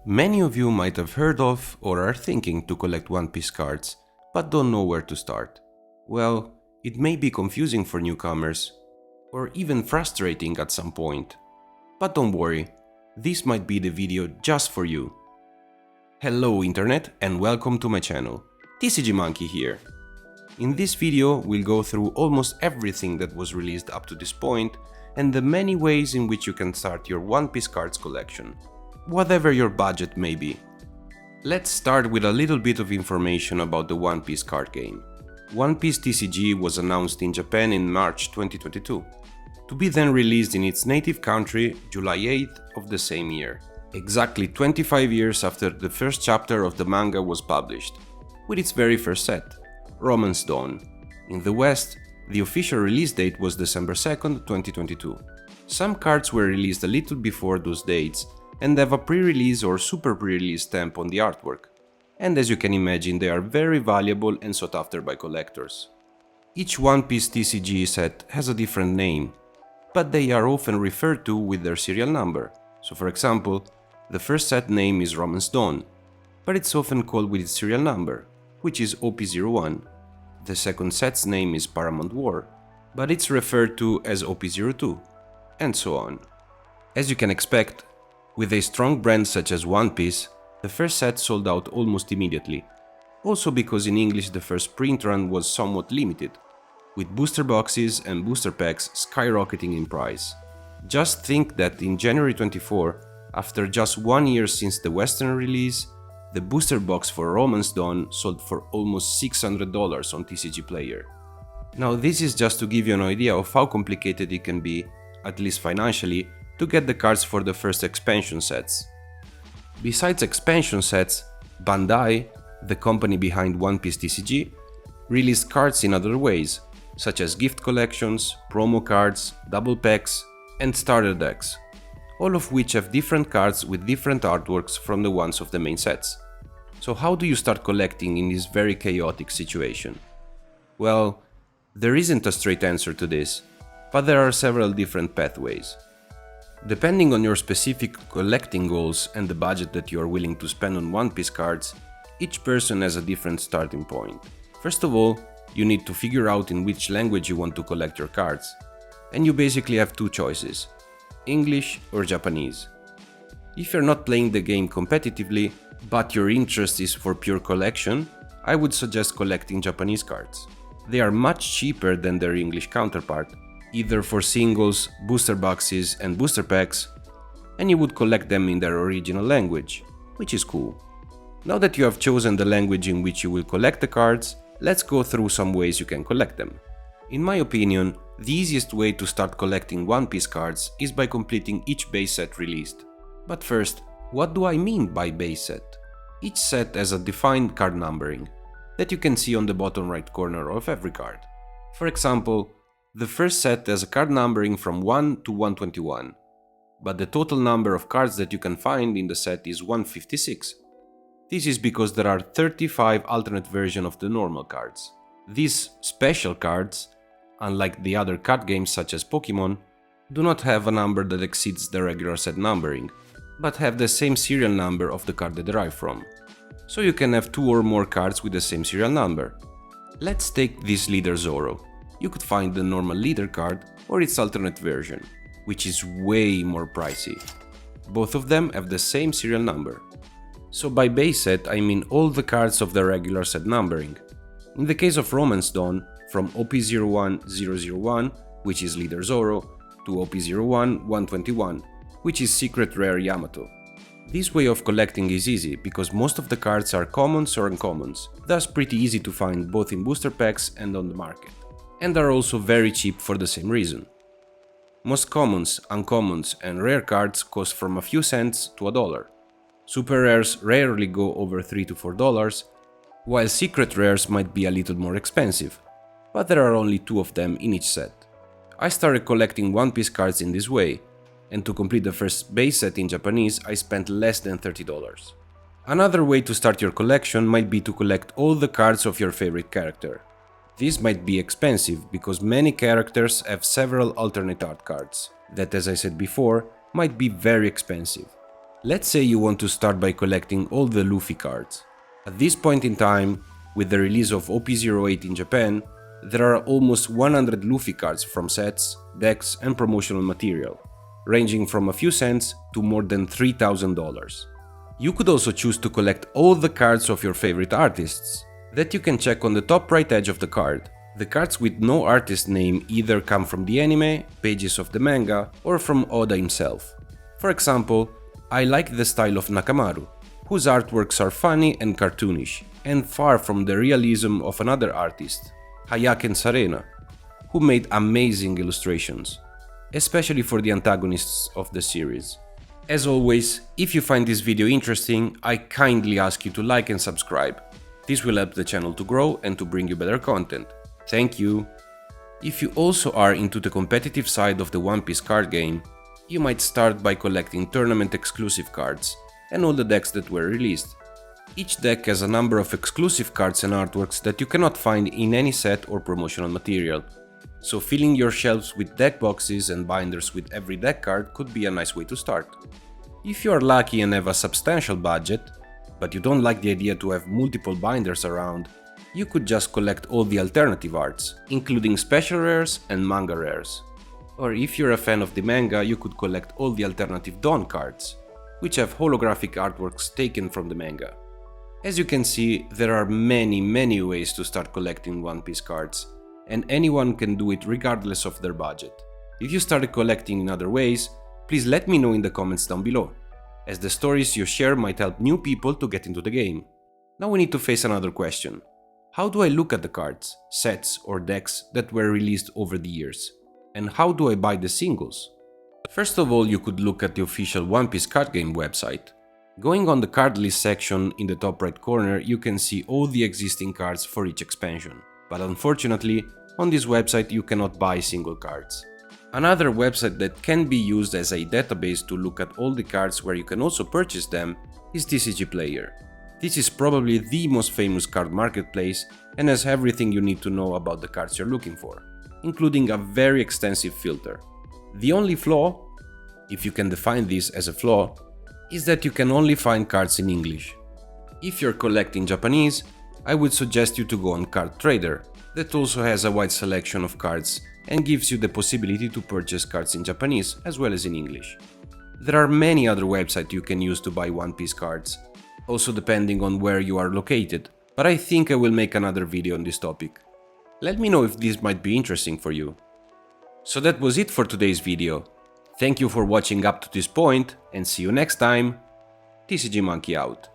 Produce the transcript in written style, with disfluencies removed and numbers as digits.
Many of you might have heard of or are thinking to collect One Piece cards, but don't know where to start. Well, it may be confusing for newcomers, or even frustrating at some point. But don't worry, this might be the video just for you. Hello Internet and welcome to my channel, TCG Monkey here. In this video we'll go through almost everything that was released up to this point and the many ways in which you can start your One Piece cards collection, whatever your budget may be. Let's start with a little bit of information about the One Piece card game. One Piece TCG was announced in Japan in March 2022, to be then released in its native country July 8th of the same year, exactly 25 years after the first chapter of the manga was published, with its very first set, Romance Dawn. In the West, the official release date was December 2nd, 2022. Some cards were released a little before those dates and have a pre-release or super pre-release stamp on the artwork, and as you can imagine they are very valuable and sought after by collectors. Each One Piece TCG set has a different name, but they are often referred to with their serial number. So for example, the first set name is Romance Dawn, but it's often called with its serial number, which is OP01. The second set's name is Paramount War, but it's referred to as OP02, and so on. As you can expect, with a strong brand such as One Piece, the first set sold out almost immediately, also because in English the first print run was somewhat limited, with booster boxes and booster packs skyrocketing in price. Just think that in January 24, after just 1 year since the Western release, the booster box for Romance Dawn sold for almost $600 on TCG Player. Now this is just to give you an idea of how complicated it can be, at least financially, to get the cards for the first expansion sets. Besides expansion sets, Bandai, the company behind One Piece TCG, released cards in other ways, such as gift collections, promo cards, double packs, and starter decks, all of which have different cards with different artworks from the ones of the main sets. So how do you start collecting in this very chaotic situation? Well, there isn't a straight answer to this, but there are several different pathways. Depending on your specific collecting goals and the budget that you are willing to spend on One Piece cards, each person has a different starting point. First of all, you need to figure out in which language you want to collect your cards, and you basically have two choices: English or Japanese. If you're not playing the game competitively, but your interest is for pure collection, I would suggest collecting Japanese cards. They are much cheaper than their English counterpart, either for singles, booster boxes and booster packs, and you would collect them in their original language, which is cool. Now that you have chosen the language in which you will collect the cards, let's go through some ways you can collect them. In my opinion, the easiest way to start collecting One Piece cards is by completing each base set released. But first, what do I mean by base set? Each set has a defined card numbering that you can see on the bottom right corner of every card. For example, the first set has a card numbering from 1 to 121, but the total number of cards that you can find in the set is 156. This is because there are 35 alternate versions of the normal cards. These special cards, unlike the other card games such as Pokemon, do not have a number that exceeds the regular set numbering, but have the same serial number of the card they derive from. So you can have 2 or more cards with the same serial number. Let's take this Leader Zoro. You could find the normal leader card or its alternate version, which is way more pricey. Both of them have the same serial number. So by base set I mean all the cards of the regular set numbering. In the case of Romance Dawn, from OP01001, which is Leader Zoro, to OP01121, which is Secret Rare Yamato. This way of collecting is easy because most of the cards are commons or uncommons, thus pretty easy to find both in booster packs and on the market, and are also very cheap for the same reason. Most commons, uncommons and rare cards cost from a few cents to $1. Super rares rarely go over $3 to $4, while secret rares might be a little more expensive, but there are only 2 of them in each set. I started collecting One Piece cards in this way, and to complete the first base set in Japanese I spent less than $30. Another way to start your collection might be to collect all the cards of your favorite character. This might be expensive because many characters have several alternate art cards that, as I said before, might be very expensive. Let's say you want to start by collecting all the Luffy cards. At this point in time, with the release of OP08 in Japan, there are almost 100 Luffy cards from sets, decks and promotional material, ranging from a few cents to more than $3,000. You could also choose to collect all the cards of your favorite artists, that you can check on the top right edge of the card. The cards with no artist name either come from the anime, pages of the manga, or from Oda himself. For example, I like the style of Nakamaru, whose artworks are funny and cartoonish, and far from the realism of another artist, Hayaken Sarena, who made amazing illustrations, especially for the antagonists of the series. As always, if you find this video interesting, I kindly ask you to like and subscribe. This will help the channel to grow and to bring you better content. Thank you! If you also are into the competitive side of the One Piece card game, you might start by collecting tournament exclusive cards and all the decks that were released. Each deck has a number of exclusive cards and artworks that you cannot find in any set or promotional material, so filling your shelves with deck boxes and binders with every deck card could be a nice way to start. If you are lucky and have a substantial budget, but you don't like the idea to have multiple binders around, you could just collect all the alternative arts, including special rares and manga rares. Or if you're a fan of the manga, you could collect all the alternative Dawn cards, which have holographic artworks taken from the manga. As you can see, there are many ways to start collecting One Piece cards, and anyone can do it regardless of their budget. If you started collecting in other ways, please let me know in the comments down below, as the stories you share might help new people to get into the game. Now we need to face another question. How do I look at the cards, sets or decks that were released over the years? And how do I buy the singles? First of all, you could look at the official One Piece card game website. Going on the card list section in the top right corner, you can see all the existing cards for each expansion. But unfortunately, on this website you cannot buy single cards. Another website that can be used as a database to look at all the cards where you can also purchase them is TCG Player. This is probably the most famous card marketplace and has everything you need to know about the cards you're looking for, including a very extensive filter. The only flaw, if you can define this as a flaw, is that you can only find cards in English. If you're collecting Japanese, I would suggest you to go on Card Trader, that also has a wide selection of cards and gives you the possibility to purchase cards in Japanese as well as in English. There are many other websites you can use to buy One Piece cards, also depending on where you are located, but I think I will make another video on this topic. Let me know if this might be interesting for you. So that was it for today's video. Thank you for watching up to this point and see you next time. TCG Monkey out.